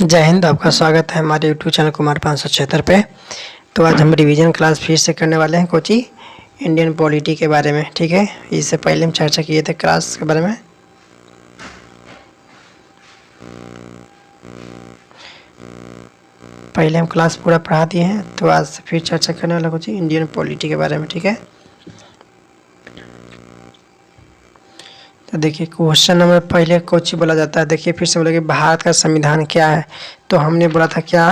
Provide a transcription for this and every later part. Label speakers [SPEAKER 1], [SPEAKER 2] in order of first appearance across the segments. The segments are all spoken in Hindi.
[SPEAKER 1] जय हिंद। आपका स्वागत है हमारे यूट्यूब चैनल कुमार 576 पे। तो आज हम रिवीजन क्लास फिर से करने वाले हैं कोची इंडियन पॉलिटी के बारे में। ठीक है, इससे पहले हम चर्चा किए थे क्लास के बारे में। पहले हम क्लास पूरा पढ़ा दिए हैं, तो आज से फिर चर्चा करने वाला कोची इंडियन पॉलिटी के बारे में। ठीक है, तो देखिए क्वेश्चन नंबर पहले कोची बोला जाता है। देखिए फिर से बोला कि भारत का संविधान क्या है। तो हमने बोला था क्या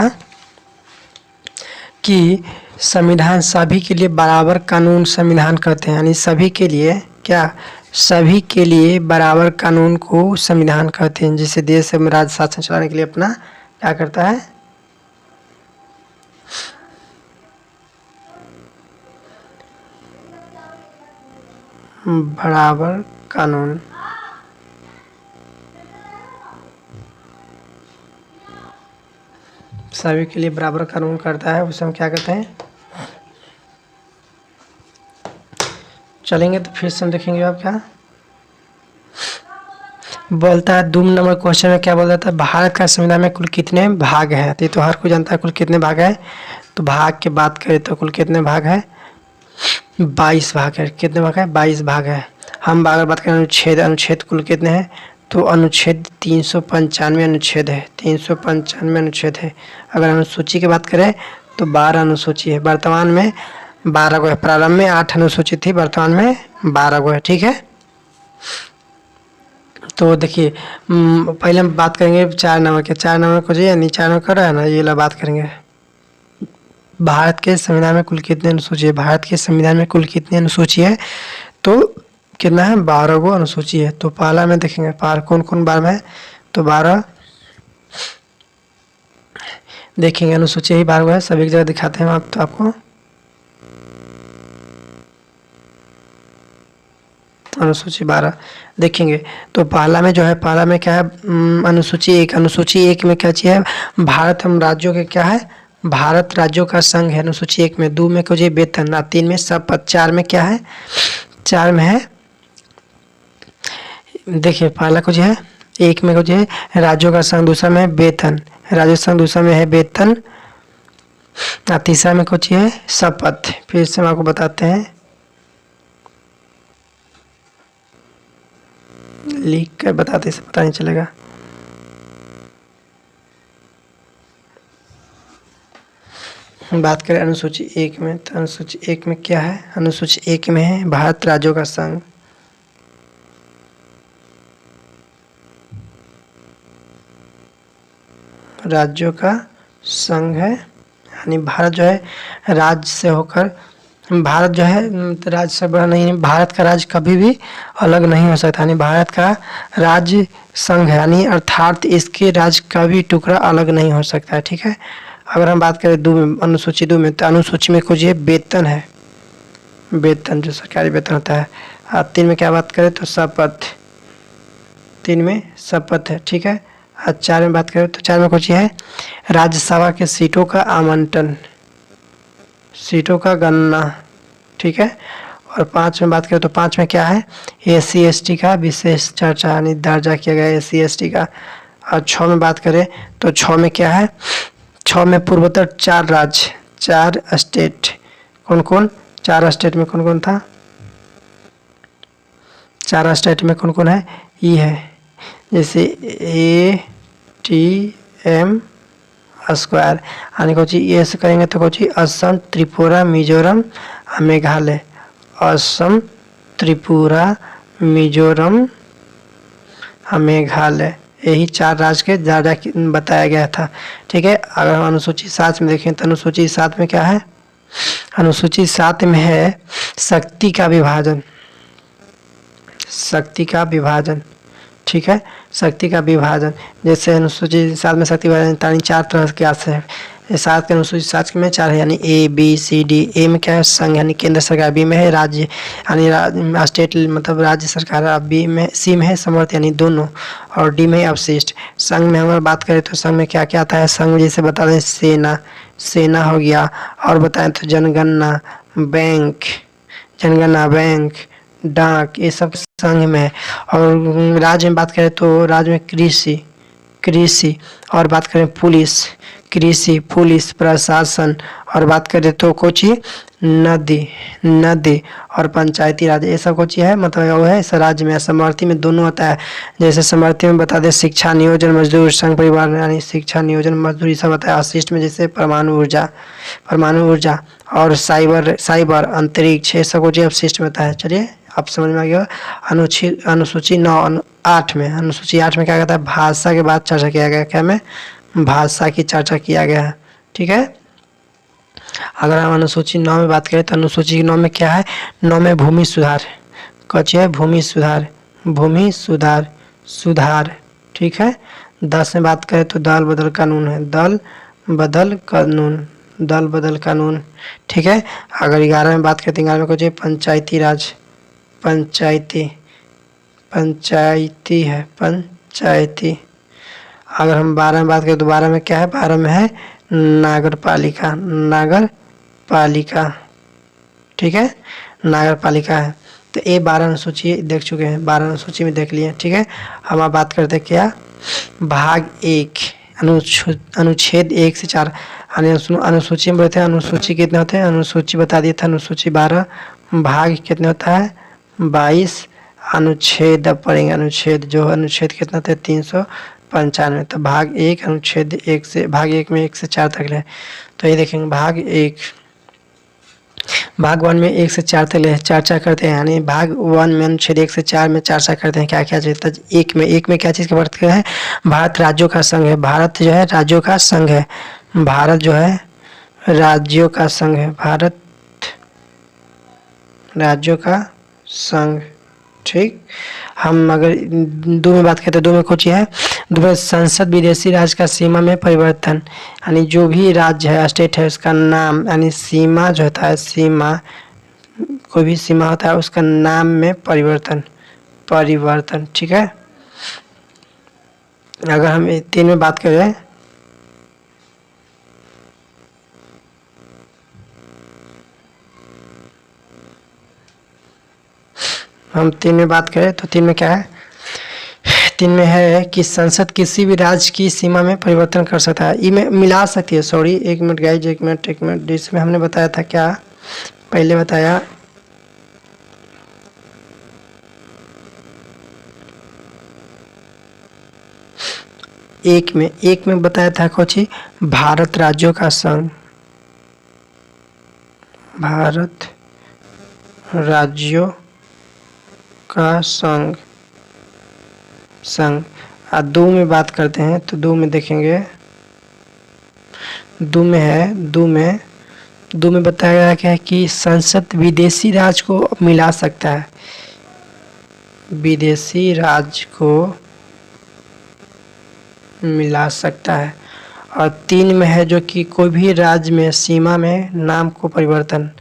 [SPEAKER 1] कि संविधान सभी के लिए बराबर कानून संविधान कहते हैं, यानी सभी के लिए क्या, सभी के लिए बराबर कानून को संविधान कहते हैं, जिसे देश में राज्य शासन चलाने के लिए अपना क्या करता है, बराबर कानून। सभी के लिए बराबर कानून करता है, उसे हम क्या कहते हैं। चलेंगे तो फिर से हम देखेंगे आप क्या बोलता है। 2 नंबर क्वेश्चन में क्या बोलता है, भारत का संविधान में कुल कितने भाग हैं। तो हर कोई जानता है कुल कितने भाग है। तो भाग की बात करें तो कुल कितने भाग है, 22 भाग है। कितने भाग है, 22 भाग है। हम अगर बात करें अनुच्छेद, अनुच्छेद कुल कितने हैं, तो अनुच्छेद 395 अनुच्छेद है। 395 अनुच्छेद है। अगर अनुसूची की बात करें तो 12 अनुसूची है। वर्तमान में 12 गो है। प्रारंभ में 8 अनुसूची थी, वर्तमान में 12 गो है। ठीक है, तो देखिए पहले हम बात करेंगे 4 नंबर के। 4 नंबर को जो यानी 4 नंबर कर रहा है ना, ये ला बात करेंगे भारत के संविधान में कुल कितने अनुसूची है। भारत के संविधान में कुल कितनी अनुसूची है, तो कितना है, 12 गो अनुसूची है। तो पहला में देखेंगे कौन कौन 12 में है, तो 12 देखेंगे अनुसूची ही 12 गो है। सभी जगह दिखाते हैं आप तो आपको अनुसूची 12 देखेंगे। तो पहला में जो है, पहला में क्या है, अनुसूची 1। अनुसूची 1 में क्या चीज़ है, भारत हम राज्यों के क्या है, भारत राज्यों का संघ है अनुसूची 1 में। 2 में कुछ वेतन, 3 में शपथ, 4 में क्या है, 4 में है, देखिए पहला कुछ है 1 में कुछ है राज्यों का संघ, दूसरा में वेतन, राज्य संघ, दूसरा में है वेतन, तीसरा में कुछ है शपथ। फिर से हम आपको बताते हैं, लिख कर बताते, इसे पता नहीं चलेगा। बात करें अनुसूची 1 में, तो अनुसूची 1 में क्या है, अनुसूची 1 में है भारत राज्यों का संघ। राज्यों का संघ है, यानी भारत जो है राज्य से होकर, भारत जो है राज्य से बड़ा नहीं, भारत का राज्य कभी भी अलग नहीं हो सकता, यानी भारत का राज्य संघ है, यानी अर्थात इसके राज्य का भी टुकड़ा अलग नहीं हो सकता है। ठीक है, अगर हम बात करें 2 में, अनुसूची 2 में, तो अनुसूची में कुछ ये वेतन है, वेतन जो सरकारी वेतन होता है। 3 में क्या बात करें तो शपथ, 3 में शपथ है। ठीक है, 4 में बात करें तो 4 में कुछ ये है राज्यसभा के सीटों का आवंटन, सीटों का गणना। ठीक है, और 5 में बात करें तो 5 में क्या है, SC ST का विशेष चर्चा, यानी दर्जा किया गया SC ST का। और 6 में बात करें तो 6 में क्या है, 6 में पूर्वोत्तर 4 राज्य, 4 स्टेट। कौन कौन, 4 स्टेट में कौन कौन था, 4 स्टेट में कौन कौन है, ये है जैसे ATM स्क्वायर, यानी कुछ ये से करेंगे तो कुछ असम, त्रिपुरा, मिजोरम, मेघालय। असम, त्रिपुरा, मिजोरम, मेघालय, यही 4 राज्य के ज़्यादा बताया गया था। ठीक है, अगर हम अनुसूची 7 में देखें तो अनुसूची 7 में क्या है, अनुसूची 7 में है शक्ति का विभाजन, शक्ति का विभाजन। ठीक है, शक्ति का विभाजन, जैसे अनुसूची 7 में शक्ति विभाजन 4 तरह के आते हैं। 7 के अनुसूची 7 में 4 है, यानी ABCD। ए में क्या है, संघ यानी केंद्र सरकार। बी में है राज्य, यानी स्टेट मतलब राज्य सरकार। बी में, सी में है समर्थ, यानी दोनों। और डी में अवशिष्ट। संघ में अगर बात करें तो संघ में क्या क्या आता है, संघ जैसे बता दें सेना, सेना हो गया। और बताएं तो जनगणना, बैंक, जनगणना, बैंक, डाक, ये सब संघ में है। और राज्य में बात करें तो राज्य में कृषि, कृषि, और बात करें पुलिस, कृषि, पुलिस, प्रशासन, और बात करें तो कुछ नदी, नदी, और पंचायती राज, ये सब कुछ है मतलब वो है इस राज्य में। समवर्ती में दोनों आता है, जैसे समवर्ती में बता दे शिक्षा नियोजन मजदूर संघ परिवार यानी शिक्षा नियोजन मजदूर ये सब आता है। अशिष्ट में जैसे परमाणु ऊर्जा, परमाणु ऊर्जा, और साइबर, साइबर अंतरिक्ष, ये सब कुछ अवशिष्ट में आता है। चलिए आप समझ में आ गया। अनुसूची 8 में, अनुसूची 8 में क्या कहता है, भाषा के बाद चर्चा किया गया, क्या में भाषा की चर्चा किया गया है। ठीक है, अगर हम अनुसूची 9 में बात करें तो अनुसूची 9 में क्या है, 9 में भूमि सुधार, कुछ है भूमि सुधार, भूमि सुधार, सुधार। ठीक है, 10 में बात करें तो दल बदल कानून है, दल बदल कानून, दल बदल कानून। ठीक है, अगर 11 में बात करते हैं, 11 में कुछ है पंचायती राज, पंचायती, पंचायती है पंचायती। अगर हम 12 में बात करें तो 12 में क्या है, 12 में है नागर पालिका, नागर पालिका। ठीक है, नागर पालिका है। तो ये 12 अनुसूची देख चुके हैं, 12 अनुसूची में देख लिए। ठीक है, हम अब बात करते हैं क्या, भाग 1 अनुच्छेद 1 से 4 अनुसूची में बोलते हैं। अनुसूची कितने होते हैं, अनुसूची बता दिया था, अनुसूची 12, भाग कितने होता है 22, अनुच्छेद अब पढ़ेंगे, अनुच्छेद जो अनुच्छेद कितना होता है 395। तो भाग 1 अनुच्छेद 1 से, भाग 1 में 1 से 4 तक है। तो ये देखेंगे भाग 1, भाग 1 में 1 से 4 तक चर्चा करते हैं, यानी भाग 1 में अनुच्छेद 1 से 4 में चर्चा करते हैं क्या क्या चीज़। 1 में क्या चीज़ का वर्त है, भारत राज्यों का संघ है, भारत जो है राज्यों का संघ है, भारत जो है राज्यों का संघ है, भारत राज्यों का संघ। ठीक, हम अगर 2 में बात करते हैं, 2 में कुछ है, 2 में संसद विदेशी राज्य का सीमा में परिवर्तन, यानी जो भी राज्य है स्टेट है उसका नाम, यानी सीमा जो होता है, सीमा कोई भी सीमा होता है उसका नाम में परिवर्तन, परिवर्तन। ठीक है, अगर हम 3 में बात करें, हम 3 में बात करें तो 3 में क्या है, 3 में है कि संसद किसी भी राज्य की सीमा में परिवर्तन कर सकता है, इसमें मिला सकती है। Sorry 1 minute guys, 1 minute 1 minute, इसमें हमने बताया था क्या, पहले बताया एक में बताया था कुछ ही, भारत राज्यों का संघ, भारत राज्यों का संघ, संघ। 2 में बात करते हैं तो 2 में देखेंगे, 2 में है, 2 में बताया गया क्या है कि संसद विदेशी राज्य को मिला सकता है, विदेशी राज्य को मिला सकता है। और 3 में है जो कि कोई भी राज्य में सीमा में नाम को परिवर्तन,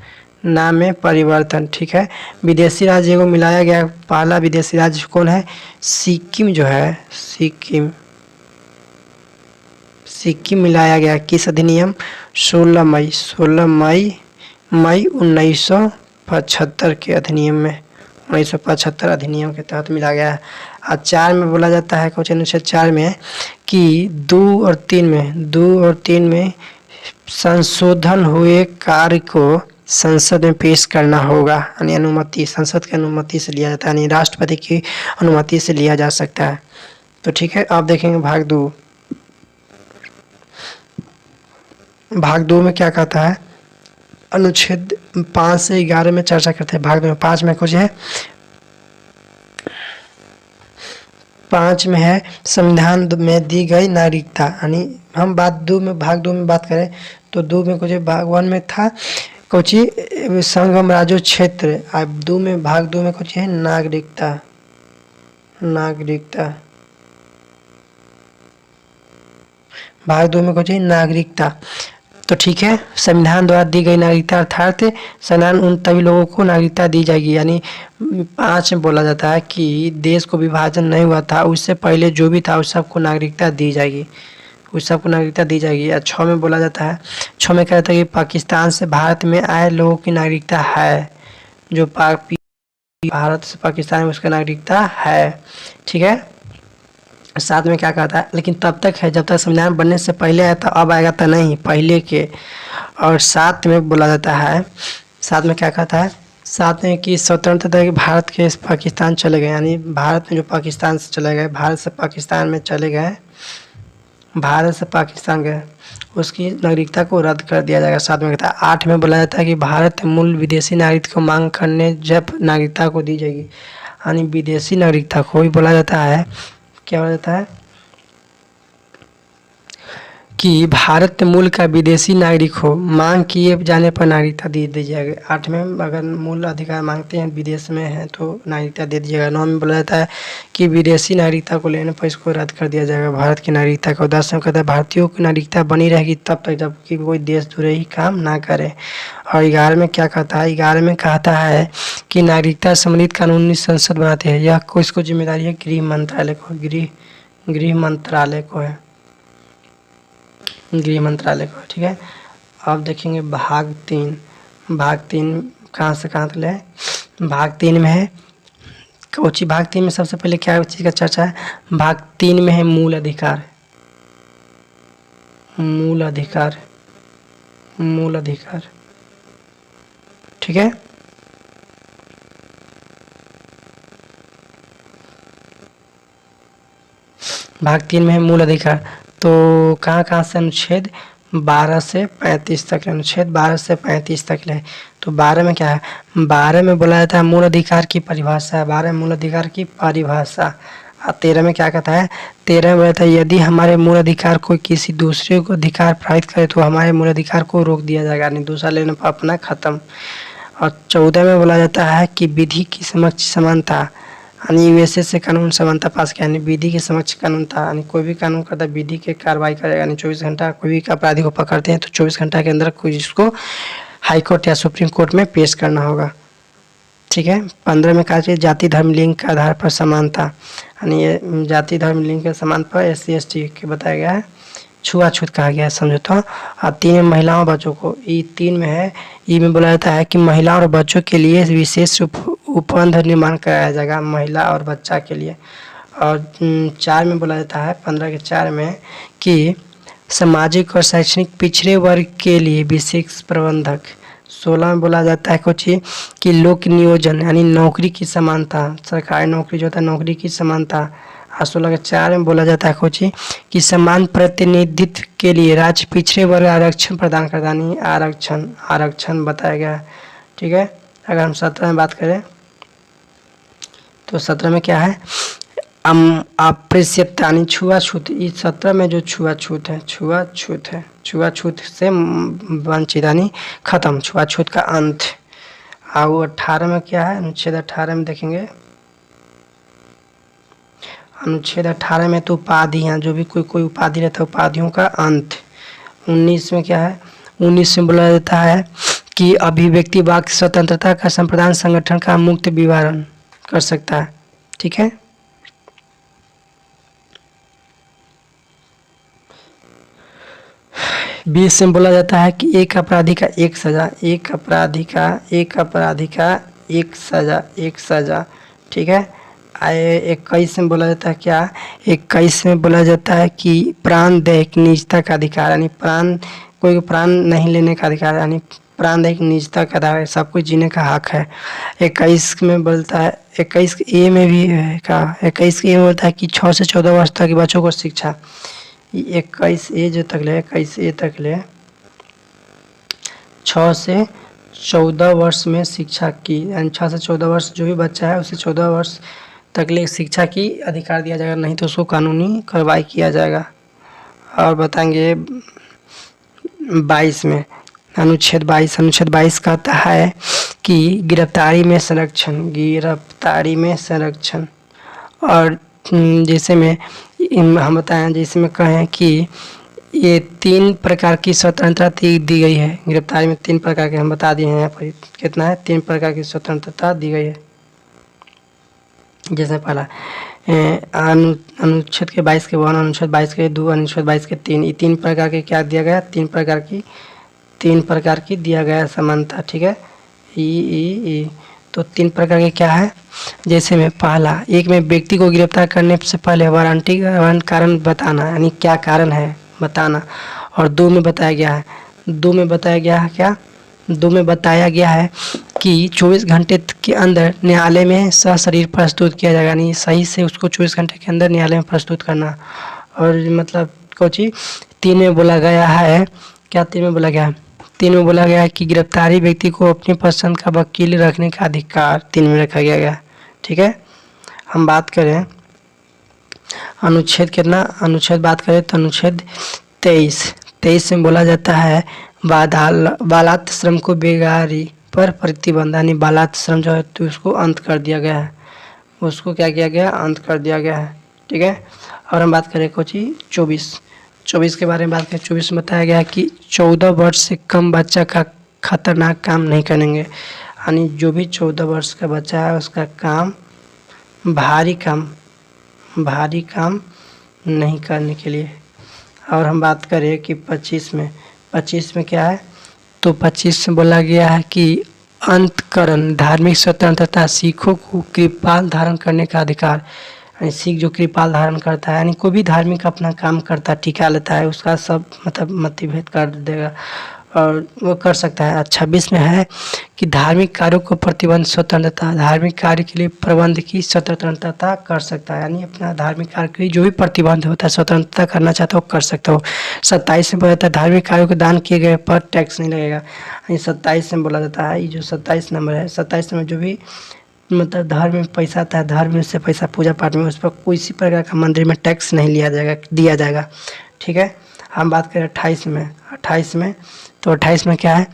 [SPEAKER 1] नाम में परिवर्तन। ठीक है, विदेशी राज्य को मिलाया गया, पहला विदेशी राज्य कौन है, सिक्किम जो है, सिक्किम, सिक्किम मिलाया गया किस अधिनियम, 16 मई 1975 के अधिनियम में, 1975 अधिनियम के तहत मिला गया है। और 4 में बोला जाता है क्वेश्चन अनुच्छेद 4 में कि 2 और 3 में संशोधन हुए कार्य को संसद में पेश करना होगा, यानी अनुमति संसद की अनुमति से लिया जाता है, यानी राष्ट्रपति की अनुमति से लिया जा सकता है। तो ठीक है, आप देखेंगे भाग 2, भाग 2 में क्या कहता है, अनुच्छेद 5 से 11 में चर्चा करते हैं। भाग 2 में 5 में कुछ है, 5 में है संविधान में दी गई नागरिकता, यानी हम बात 2 में, भाग 2 में बात करें तो 2 में कुछ भाग 1 में था कुछ संगम राज्य क्षेत्र, अब 2 में, भाग 2 में कुछ है नागरिकता, नागरिकता, भाग 2 में कुछ है नागरिकता। तो ठीक है, संविधान द्वारा दी गई नागरिकता अर्थात संविधान उन तभी लोगों को नागरिकता दी जाएगी, यानी 5 में बोला जाता है कि देश को विभाजन नहीं हुआ था उससे पहले जो भी था उस सबको नागरिकता दी जाएगी, उस सबको नागरिकता दी जाएगी। 6 में बोला जाता है, 6 में कहता है कि पाकिस्तान से भारत में आए लोगों की नागरिकता है, जो भारत से पाकिस्तान में उसका नागरिकता है। ठीक है, साथ में क्या कहता है, लेकिन तब तक है जब तक संविधान बनने से पहले आया था, अब आएगा तो नहीं, पहले के। और साथ में बोला जाता है, साथ में क्या कहता है, साथ में कि स्वतंत्रता के भारत के पाकिस्तान चले गए, यानी भारत में जो पाकिस्तान से चले गए, भारत से पाकिस्तान में चले गए, भारत से पाकिस्तान गए, उसकी नागरिकता को रद्द कर दिया जाएगा। साथ में कहता है 8 में बोला जाता है कि भारत मूल विदेशी नागरिक को मांग करने जब नागरिकता को दी जाएगी, यानी विदेशी नागरिकता को भी बोला जाता है, क्या बोला जाता है कि भारत मूल का विदेशी नागरिक हो, मांग किए जाने पर नागरिकता दे दी जाएगी। 8 में अगर मूल अधिकार मांगते हैं, विदेश में है तो नागरिकता दे दीजिएगा। 9 में बोला जाता है कि विदेशी नागरिकता को लेने पर इसको रद्द कर दिया जाएगा, भारत की नागरिकता को। 10 में कहता है भारतीयों की नागरिकता बनी रहेगी तब तक जब कि कोई देश द्रोही काम ना करे। और 11 में क्या कहता है, 11 में कहता है कि नागरिकता संबंधित कानूनी संसद बनाते हैं, यह किसको जिम्मेदारी है, गृह मंत्रालय को, गृह मंत्रालय को है, गृह मंत्रालय को, ठीक है। अब देखेंगे भाग 3, भाग 3 कहाँ से कहाँ तक ले, भाग 3 में है कोची, भाग 3 में सबसे पहले क्या चीज़ का चर्चा है, भाग 3 में है मूल अधिकार, मूल अधिकार, मूल अधिकार, ठीक है। भाग 3 में है मूल अधिकार, तो कहाँ कहाँ से अनुच्छेद 12 से 35 तक, अनुच्छेद 12 से 35 तक ले। तो 12 में क्या है, 12 में बोला जाता है मूल अधिकार की परिभाषा है, 12 मूल अधिकार की परिभाषा। और 13 में क्या कहता है, 13 में बोला था यदि हमारे मूल अधिकार कोई किसी दूसरे को अधिकार प्राप्त करे तो हमारे मूल अधिकार को रोक दिया जाएगा, यानी दूसरा लेने पर अपना खत्म। और 14 में बोला जाता है कि विधि की समक्ष समानता, यानी यूएसए से कानून समानता पास किया, यानी विधि के समक्ष कानून था, यानी कोई भी कानून करता है विधि के कार्रवाई करेगा, यानी 24 घंटा कोई भी अपराधी को पकड़ते हैं तो 24 घंटा के अंदर कोई जिसको हाई कोर्ट या सुप्रीम कोर्ट में पेश करना होगा, ठीक है। 15 में कहा जाति धर्म लिंग के आधार पर समानता, यानी ये जाति धर्म लिंग के समान पर SC ST के बताया गया है, छुआछूत कहा गया है समझो तो। और 3 में महिलाओं बच्चों को, ई 3 में है, ई में बोला जाता है कि महिलाओं और बच्चों के लिए विशेष उपबंध निर्माण कराया जाएगा, महिला और बच्चा के लिए। और 4 में बोला जाता है, 15 के 4 में कि सामाजिक और शैक्षणिक पिछड़े वर्ग के लिए विशेष प्रबंधक। 16 में बोला जाता है कुछ कि लोक नियोजन, यानी नौकरी की समानता, सरकारी नौकरी जो होता है नौकरी की समानता। और 16 के 4 में बोला जाता है कुछ कि समान प्रतिनिधित्व के लिए राज्य पिछड़े वर्ग आरक्षण प्रदान करता, यानी आरक्षण बताया गया है, ठीक है। अगर हम 17 में बात करें तो 17 में क्या है, अप्रियता यानी छुआछूत। इस 17 में जो छुआछूत है, छुआछूत से वंचित यानी खत्म, छुआछूत का अंत। और वो 18 में क्या है, अनुच्छेद 18 में देखेंगे, अनुच्छेद 18 में तो उपाधियाँ, जो भी कोई उपाधि रहता है उपाधियों का अंत। 19 में क्या है, 19 में बोला जाता है कि अभिव्यक्ति वाक स्वतंत्रता का संप्रदान संगठन का मुक्त विवरण कर सकता है, ठीक है। बीस में बोला जाता है कि एक अपराधी का एक सजा, एक अपराधी का एक सजा, ठीक है। 21 में बोला जाता है क्या, 21 में बोला जाता है कि प्राणदायक निजता का अधिकार, यानी कोई प्राण नहीं लेने का अधिकार, यानी प्राणदायक निजता का अधिकार, सब कुछ जीने का हक है। 21 में बोलता है, 21A में भी है का, 21A में बोलता है कि 6 से 14 वर्ष तक के बच्चों को शिक्षा। 21A जो तक ले, 21A तक ले 6 से 14 वर्ष में शिक्षा की, यानी 6 से 14 वर्ष जो भी बच्चा है उसे 14 वर्ष तक ले शिक्षा की अधिकार दिया जाएगा, नहीं तो उसको कानूनी कार्रवाई किया जाएगा। और बताएंगे 22 में, अनुच्छेद 22 कहता है कि गिरफ्तारी में संरक्षण। और जैसे में हम बताएं, जैसे में कहें कि ये 3 प्रकार की स्वतंत्रता दी गई है, गिरफ्तारी में 3 प्रकार के हम बता दिए हैं, यहाँ पर कितना है, 3 प्रकार की स्वतंत्रता दी गई है। जैसे पहला अनुच्छेद के 22 के 1, अनुच्छेद 22 के 2, अनुच्छेद 22 के 3, ये 3 प्रकार के क्या दिया गया, 3 प्रकार की दिया गया समानता, ठीक है। तो 3 प्रकार के क्या है, जैसे में पहला, एक में व्यक्ति को गिरफ्तार करने से पहले वारंट कारण बताना, यानी क्या कारण है बताना। और 2 में बताया गया है, 2 में बताया गया है क्या, 2 में बताया गया है कि 24 घंटे के अंदर न्यायालय में सशरीर प्रस्तुत किया जाएगा, यानी सही से उसको 24 घंटे के अंदर न्यायालय में प्रस्तुत करना। और मतलब कोची 3 में बोला गया है क्या, 3 में बोला गया है, 3 में बोला गया है कि गिरफ्तारी व्यक्ति को अपनी पसंद का वकील रखने का अधिकार 3 में रखा गया है। ठीक है, हम बात करें अनुच्छेद कितना, अनुच्छेद बात करें तो अनुच्छेद 23 में बोला जाता है बालात श्रम को बेगारी पर प्रतिबंध, यानी बालात श्रम जो है तो उसको अंत कर दिया गया है, उसको क्या किया गया, अंत कर दिया गया है। ठीक है, और हम बात करें कोची 24 के बारे में बात करें। 24 में बताया गया है कि 14 वर्ष से कम बच्चा का खतरनाक काम नहीं करेंगे, यानी जो भी 14 वर्ष का बच्चा है उसका काम भारी काम नहीं करने के लिए। और हम बात करें कि 25 में क्या है, तो 25 में बोला गया है कि अंतकरण धार्मिक स्वतंत्रता, सिखों को कृपाल धारण करने का अधिकार, यानी सिख जो कृपाल धारण करता है, यानी कोई भी धार्मिक अपना काम करता है, टीका लेता है, उसका सब मतलब मतभेद कर देगा और वो कर सकता है। 26 में है कि धार्मिक कार्यों को प्रतिबंध स्वतंत्रता, धार्मिक कार्य के लिए प्रबंध की स्वतंत्रता कर सकता है, यानी अपना धार्मिक कार्य के लिए जो भी प्रतिबंध होता है स्वतंत्रता करना चाहता है वो कर सकता हो। 27 में बोला जाता है धार्मिक कार्यों को दान किए गए पर टैक्स नहीं लगेगा, यानी 27 में बोला जाता है, ये जो 27 नंबर है, 27 में जो भी मतलब धर्म में पैसा आता है, धर्म से पैसा पूजा पाठ में, उस पर किसी प्रकार का मंदिर में टैक्स नहीं दिया जाएगा। ठीक है, हम बात करें 28 में, तो 28 में क्या है,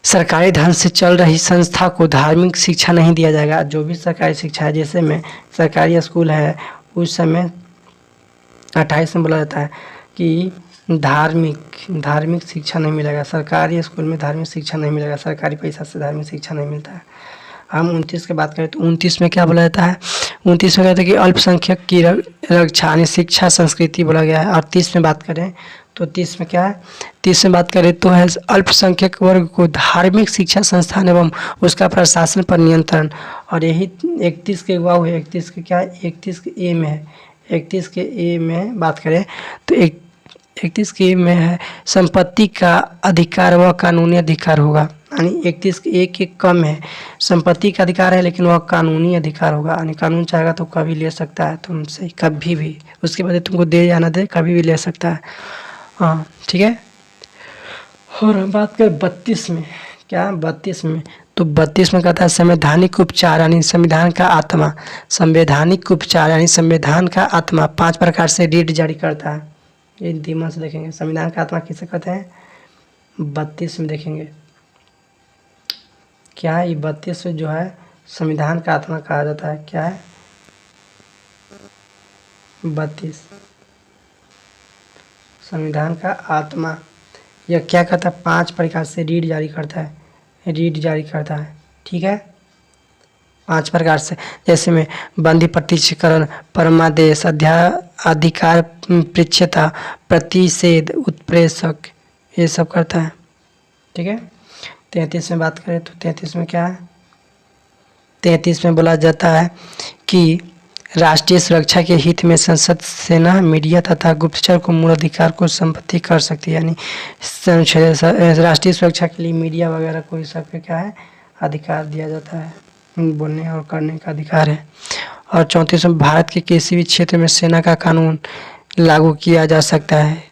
[SPEAKER 1] सरकारी धन से चल रही संस्था को धार्मिक शिक्षा नहीं दिया जाएगा। जो भी सरकारी शिक्षा है, जैसे में सरकारी स्कूल है, उस समय 28 में बोला जाता है कि धार्मिक शिक्षा नहीं मिलेगा, सरकारी स्कूल में धार्मिक शिक्षा नहीं मिलेगा, सरकारी पैसा से धार्मिक शिक्षा नहीं मिलता है। हम 29 की बात करें तो 29 में क्या बोला जाता है, 29 में कहते हैं कि अल्पसंख्यक की रक्षा यानी शिक्षा संस्कृति बोला गया है। और 30 में बात करें तो 30 में क्या है, 30 में बात करें तो है अल्पसंख्यक वर्ग को धार्मिक शिक्षा संस्थान एवं उसका प्रशासन पर नियंत्रण। और यही 31 के हुआ हुआ 31 के क्या है, 31 के ए में है, 31 के ए में बात करें तो 31 के ए में है संपत्ति का अधिकार व कानूनी अधिकार होगा, यानी 31 के एक कम है, संपत्ति का अधिकार है लेकिन वह कानूनी अधिकार होगा, यानी कानून चाहेगा तो कभी ले सकता है तुमसे, कभी भी, उसके बाद तुमको दे या ना दे कभी भी ले सकता है। हाँ ठीक है, और हम बात करें 32 में, क्या 32 में, तो 32 में कहता है संवैधानिक उपचार यानी संविधान का आत्मा, संवैधानिक उपचार यानी संविधान का आत्मा 5 प्रकार से रीड जारी करता है। ये दिमाग से देखेंगे संविधान का आत्मा किसे कहते हैं, 32 में देखेंगे क्या है, ये 32 जो है संविधान का आत्मा कहा जाता है। क्या है 32 संविधान का आत्मा, यह क्या करता है, 5 प्रकार से रीड जारी करता है। ठीक है, 5 प्रकार से, जैसे में बंदी प्रत्यक्षीकरण, परमादेश, अधिकार पृच्छता, प्रतिषेध, उत्प्रेषक, ये सब करता है। ठीक है, 33 में बात करें तो 33 में क्या है, 33 में बोला जाता है कि राष्ट्रीय सुरक्षा के हित में संसद, सेना, मीडिया तथा गुप्तचर को मूल अधिकार को संपत्ति कर सकती है, यानी राष्ट्रीय सुरक्षा के लिए मीडिया वगैरह को इस सब पे क्या है अधिकार दिया जाता है, बोलने और करने का अधिकार है। और 34 में भारत के किसी भी क्षेत्र में सेना का कानून लागू किया जा सकता है,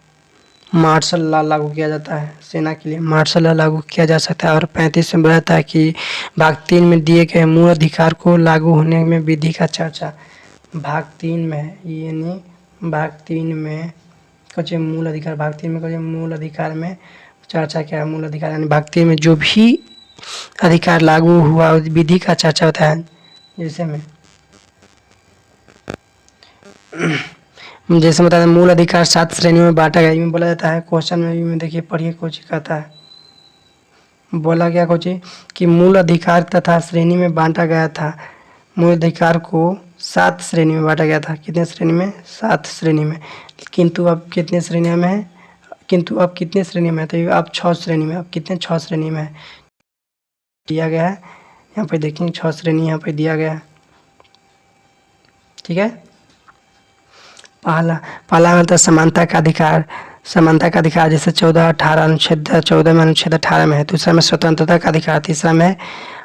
[SPEAKER 1] मार्शल लॉ लागू किया जाता है, सेना के लिए मार्शल लॉ लागू किया जा सकता है। और 35 में बताता है कि भाग 3 में दिए गए मूल अधिकार को लागू होने में विधि का चर्चा, भाग 3 में यानी भाग 3 में कुछ मूल अधिकार, भाग 3 में कुछ मूल अधिकार में चर्चा क्या है, मूल अधिकार यानी भाग 3 में जो भी अधिकार लागू हुआ विधि का चर्चा होता है। जैसे में जैसे बताते हैं मूल अधिकार 7 श्रेणियों में बांटा गया, इसमें बोला जाता है क्वेश्चन में देखिए पढ़िए कुछ कहता है, बोला गया कुछ कि मूल अधिकार तथा श्रेणी में बांटा गया था, मूल अधिकार को 7 श्रेणी में बांटा गया था, कितने श्रेणी में, 7 श्रेणी में, किंतु अब कितने श्रेणियों में है, किंतु अब कितने श्रेणी में है, तो अब 6 श्रेणी में, अब कितने 6 श्रेणी में है दिया गया है, यहाँ पे देखेंगे 6 श्रेणी यहाँ पे दिया गया है। ठीक है, पहला पहला मतलब समानता का अधिकार। समानता का अधिकार जैसे 14-18 अनुच्छेद 14 में, अनुच्छेद 18 में है। दूसरा में स्वतंत्रता का अधिकार। तीसरा में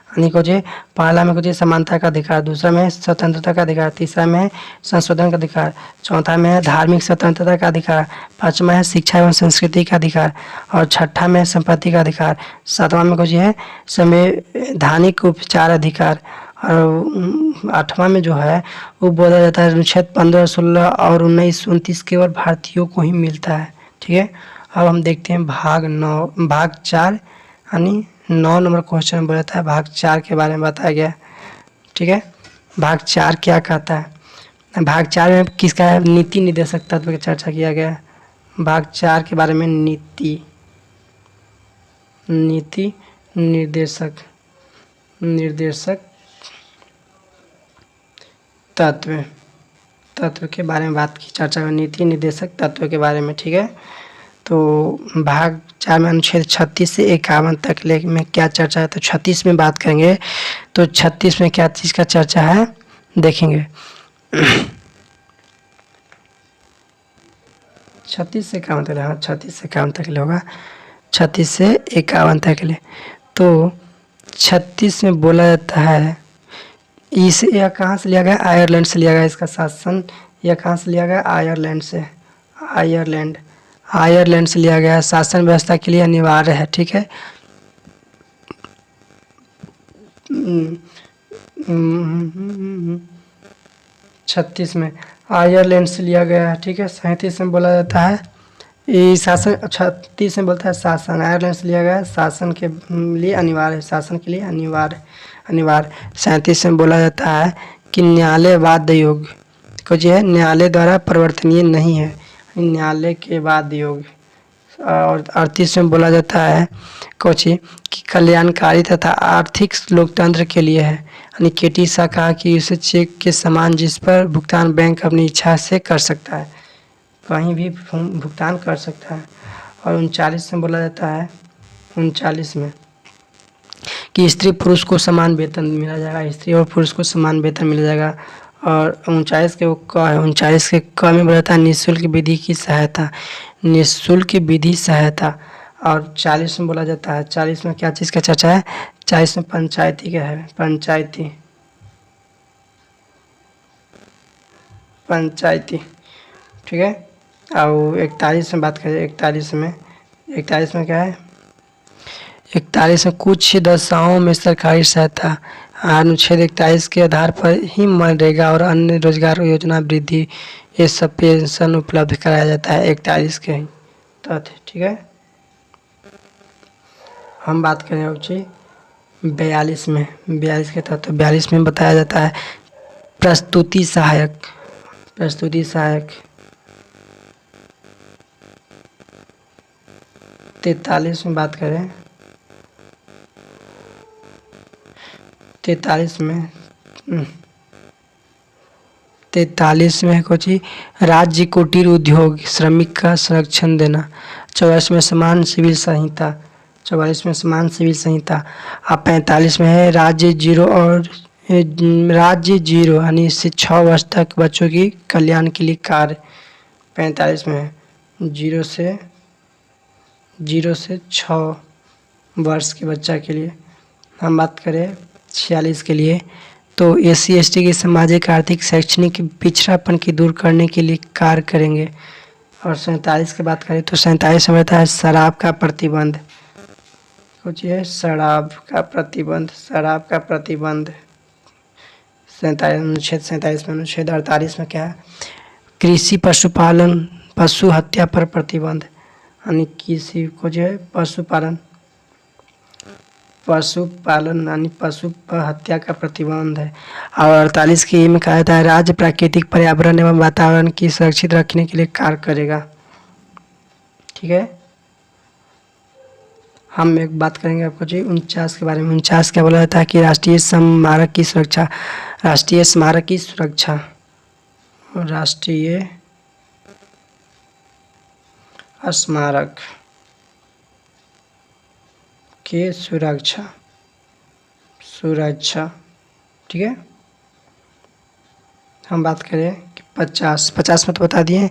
[SPEAKER 1] यानी कुछ पहला में कुछ समानता का अधिकार, दूसरा में स्वतंत्रता का अधिकार, तीसरा में संशोधन का अधिकार, चौथा में है धार्मिक स्वतंत्रता का अधिकार, पाँचवा है शिक्षा एवं संस्कृति का अधिकार, और छठा में संपत्ति का अधिकार, सातवां में कुछ है संवैधानिक उपचार अधिकार, और आठवां में जो है वो बोला जाता है अनुच्छेद 15, 16 और 19, 29 केवल भारतीयों को ही मिलता है। ठीक है, अब हम देखते हैं भाग 4 यानी 9 नंबर क्वेश्चन बोला था भाग 4 के बारे में बताया गया। ठीक है, भाग 4 क्या कहता है? भाग 4 में किसका नीति निर्देशक तत्व की चर्चा किया गया है। भाग 4 के बारे में नीति निर्देशक तत्व के बारे में बात की, चर्चा में नीति निर्देशक तत्व के बारे में। ठीक है, तो भाग 4 में अनुच्छेद 36 से 51 तक ले में क्या चर्चा है, तो 36 में बात करेंगे। तो 36 में क्या चीज़ का चर्चा है देखेंगे। 36 से 51 तक, हाँ 36 से 51 तक ले होगा, 36 से 51 तक ले। तो 36 में बोला जाता है, इस यह कहाँ से लिया गया? आयरलैंड से लिया गया इसका शासन। यह कहाँ से लिया गया? आयरलैंड से। आयरलैंड से लिया गया। शासन व्यवस्था के लिए अनिवार्य है। ठीक है, 36 में आयरलैंड से लिया गया है। ठीक है, 37 में बोला जाता है ये शासन, 36 में बोलता है शासन आयरलैंड से लिया गया है, शासन के लिए अनिवार्य है, शासन के लिए अनिवार्य। 37 में बोला जाता है कि न्यायालय वाद योग्य को जो है न्यायालय द्वारा परिवर्तनीय नहीं है, न्यायालय के वाद योग्य। और 38 में बोला जाता है कुछ कि कल्याणकारी तथा आर्थिक लोकतंत्र के लिए है, यानी केटी सा कहा कि उसे चेक के समान जिस पर भुगतान बैंक अपनी इच्छा से कर सकता है, कहीं भी भुगतान कर सकता है। और 39 में बोला जाता है, 39 में कि स्त्री पुरुष को समान वेतन मिला जाएगा, स्त्री और पुरुष को समान वेतन मिल जाएगा। और 39 के वो क है, 39 के क में बोला जाता है निःशुल्क विधि की सहायता, निःशुल्क विधि सहायता। और 40 में बोला जाता है, 40 में क्या चीज़ का चर्चा है? 40 में पंचायती का है, पंचायती। ठीक है, और 41 में बात करें, 41 में क्या है? 41 में कुछ दशाओं में सरकारी सहायता, अनुच्छेद 41 के आधार पर ही मनरेगा और अन्य रोजगार योजना वृद्धि ये सब पेंशन उपलब्ध कराया जाता है 41 के ही तहत। ठीक है, हम बात करें अब 42 में, 42 के तहत। तो 42 में बताया जाता है प्रस्तुति सहायक। 43 में बात करें, 43 में कुछ राज्य कुटीर उद्योग श्रमिक का संरक्षण देना। 44 में समान सिविल संहिता, 44 में समान सिविल संहिता। अब 45 में है राज्य जीरो यानी इससे 6 वर्ष तक बच्चों की कल्याण के लिए कार्य। 45 में है जीरो से 6 वर्ष के बच्चा के लिए। हम बात करें 46 के लिए, तो SC/ST की सामाजिक आर्थिक शैक्षणिक पिछड़ापन की दूर करने के लिए कार्य करेंगे। और 47 की बात करें तो 47 में रहता है शराब का प्रतिबंध, कुछ है शराब का प्रतिबंध। 47 अनुच्छेद 47 में। अनुच्छेद 48 में क्या है? कृषि पशुपालन पशु हत्या पर प्रतिबंध, यानी किसी को जो है पशुपालन यानी पशु पर हत्या का प्रतिबंध है। और 48 की में कहा जाता है राज्य प्राकृतिक पर्यावरण एवं वातावरण की सुरक्षित रखने के लिए कार्य करेगा। ठीक है, हम एक बात करेंगे आपको 49 के बारे में। 49 क्या बोला जाता है कि राष्ट्रीय स्मारक की सुरक्षा के सुरक्षा। ठीक है, हम बात करें कि 50 में तो बता दिए।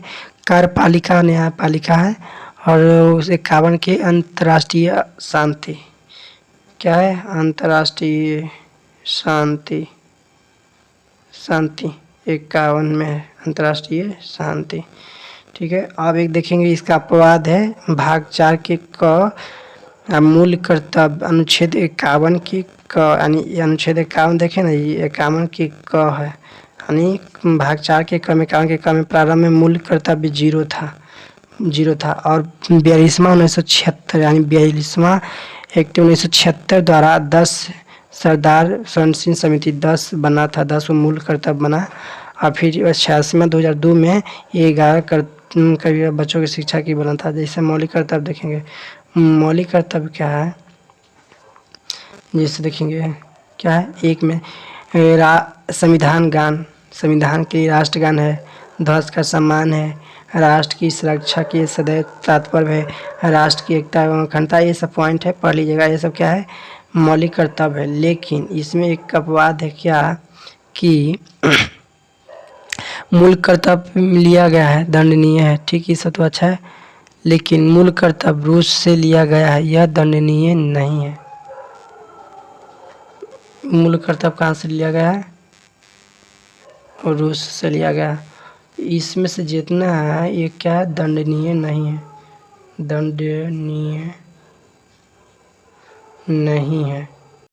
[SPEAKER 1] कार्यपालिका न्यायपालिका है। और 51 की अंतर्राष्ट्रीय शांति। क्या है? अंतर्राष्ट्रीय शांति। 51 में है अंतर्राष्ट्रीय शांति। ठीक है, अब एक देखेंगे इसका अपवाद है भाग 4 के क मूल कर्तव्य। अनुच्छेद 51 की क, यानी अनुच्छेद 51 देखें ना, ये 51 की क है, यानी भाग 4 के क में 51 के क में प्रारंभ में मूल कर्तव्य जीरो था। और 42वां 1976 यानी 42वां एक्ट 1976 द्वारा 10 सरदार संरक्षण समिति 10 बना था, 10 को मूल कर्तव्य बना। और फिर 86वां 2002 में ये 11 बच्चों की शिक्षा की बना था। जैसे मौलिक कर्तव्य देखेंगे, मौलिक कर्तव्य क्या है, जैसे देखेंगे क्या है। एक में संविधान गान, संविधान के लिए राष्ट्रगान है, ध्वज का सम्मान है, राष्ट्र की सुरक्षा के सदैव तत्पर है, राष्ट्र की एकता एवं अखंडता, ये सब पॉइंट है, पढ़ लीजिएगा। ये सब क्या है? मौलिक कर्तव्य है। लेकिन इसमें एक अपवाद है, क्या कि मूल कर्तव्य लिया गया है, दंडनीय है। ठीक, ये सब तो अच्छा है, लेकिन मूल कर्तव्य रूस से लिया गया है, यह दंडनीय नहीं है। मूल कर्तव्य कहाँ से लिया गया है? और रूस से लिया गया। इसमें से जितना है ये क्या है? दंडनीय नहीं है, दंडनीय नहीं है।